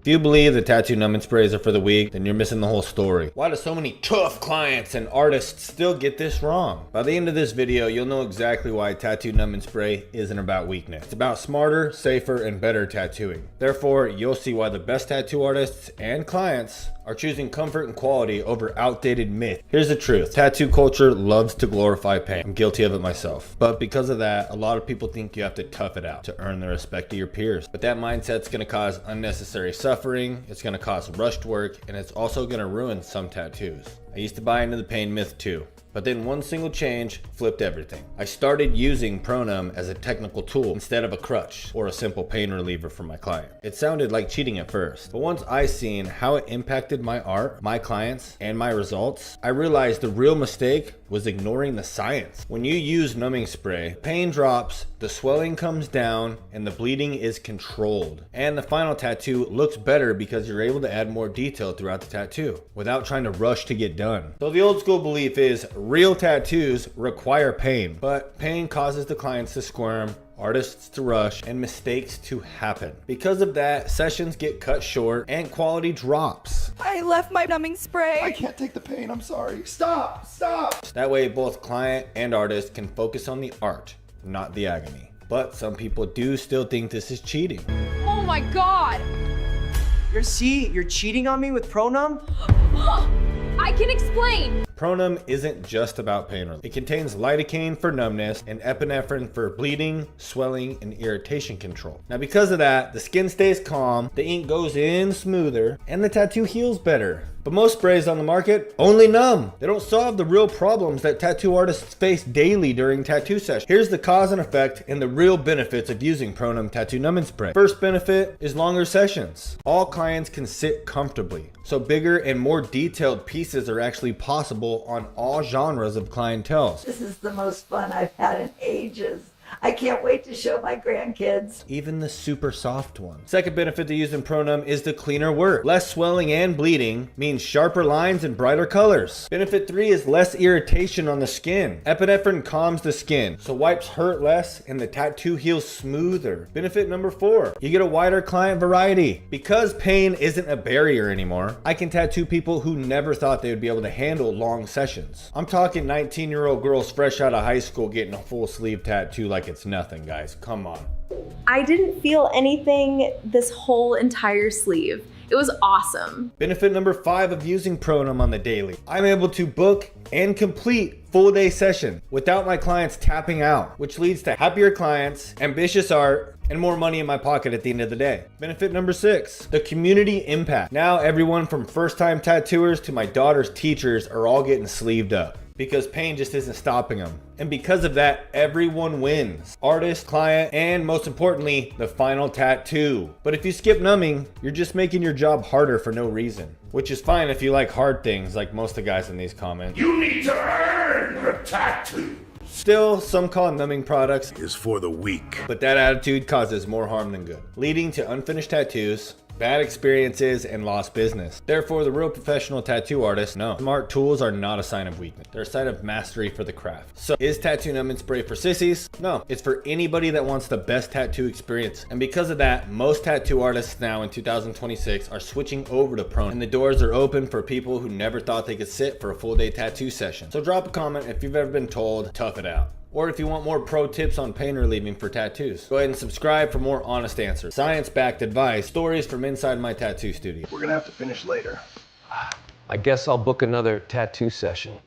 If you believe the tattoo numbing sprays are for the weak, then you're missing the whole story. Why do so many tough clients and artists still get this wrong? By the end of this video, you'll know exactly why tattoo numbing spray isn't about weakness. It's about smarter, safer, and better tattooing. Therefore, you'll see why the best tattoo artists and clients are choosing comfort and quality over outdated myth. Here's the truth. Tattoo culture loves to glorify pain. I'm guilty of it myself. But because of that, a lot of people think you have to tough it out to earn the respect of your peers. But that mindset's gonna cause unnecessary suffering, it's gonna cause rushed work, and it's also gonna ruin some tattoos. I used to buy into the pain myth too. But then one single change flipped everything. I started using Pronum as a technical tool instead of a crutch or a simple pain reliever for my client. It sounded like cheating at first, but once I seen how it impacted my art, my clients, and my results, I realized the real mistake was ignoring the science. When you use numbing spray, pain drops, the swelling comes down, and the bleeding is controlled. And the final tattoo looks better because you're able to add more detail throughout the tattoo without trying to rush to get done. So the old school belief is real tattoos require pain, but pain causes the clients to squirm, artists to rush, and mistakes to happen. Because of that, sessions get cut short and quality drops. I left my numbing spray. I can't take the pain, I'm sorry. Stop, stop. That way both client and artist can focus on the art, not the agony. But some people do still think this is cheating. Oh my God. You're cheating on me with Pronum? I can explain. Pronum isn't just about pain relief. It contains lidocaine for numbness and epinephrine for bleeding, swelling, and irritation control. Now because of that, the skin stays calm, the ink goes in smoother, and the tattoo heals better. But most sprays on the market only numb. They don't solve the real problems that tattoo artists face daily during tattoo sessions. Here's the cause and effect and the real benefits of using Pronum tattoo numbing spray. First benefit is longer sessions. All clients can sit comfortably, so bigger and more detailed pieces are actually possible on all genres of clienteles. This is the most fun I've had in ages. I can't wait to show my grandkids. Even the super soft one. Second benefit to using Pronum is the cleaner work. Less swelling and bleeding means sharper lines and brighter colors. Benefit 3 is less irritation on the skin. Epinephrine calms the skin, so wipes hurt less and the tattoo heals smoother. Benefit number 4, you get a wider client variety. Because pain isn't a barrier anymore, I can tattoo people who never thought they would be able to handle long sessions. I'm talking 19-year-old girls fresh out of high school getting a full sleeve tattoo like it's nothing, guys. Come on. I didn't feel anything this whole entire sleeve. It was awesome. Benefit number 5 of using Pronum on the daily. I'm able to book and complete full day session without my clients tapping out, which leads to happier clients, ambitious art, and more money in my pocket at the end of the day. Benefit number 6, the community impact. Now everyone from first-time tattooers to my daughter's teachers are all getting sleeved up, because pain just isn't stopping them. And because of that, everyone wins. Artist, client, and most importantly, the final tattoo. But if you skip numbing, you're just making your job harder for no reason. Which is fine if you like hard things, like most of the guys in these comments. You need to earn a tattoo. Still, some call numbing products Is for the weak. but that attitude causes more harm than good, leading to unfinished tattoos, bad experiences, and lost business. Therefore, the real professional tattoo artists know smart tools are not a sign of weakness. They're a sign of mastery for the craft. So, is tattoo numbing spray for sissies? No, it's for anybody that wants the best tattoo experience. And because of that, most tattoo artists now in 2026 are switching over to Pronum, and the doors are open for people who never thought they could sit for a full day tattoo session. So drop a comment if you've ever been told, tough it out. Or if you want more pro tips on pain relieving for tattoos. Go ahead and subscribe for more honest answers, science-backed advice, stories from inside my tattoo studio. We're gonna have to finish later. I guess I'll book another tattoo session.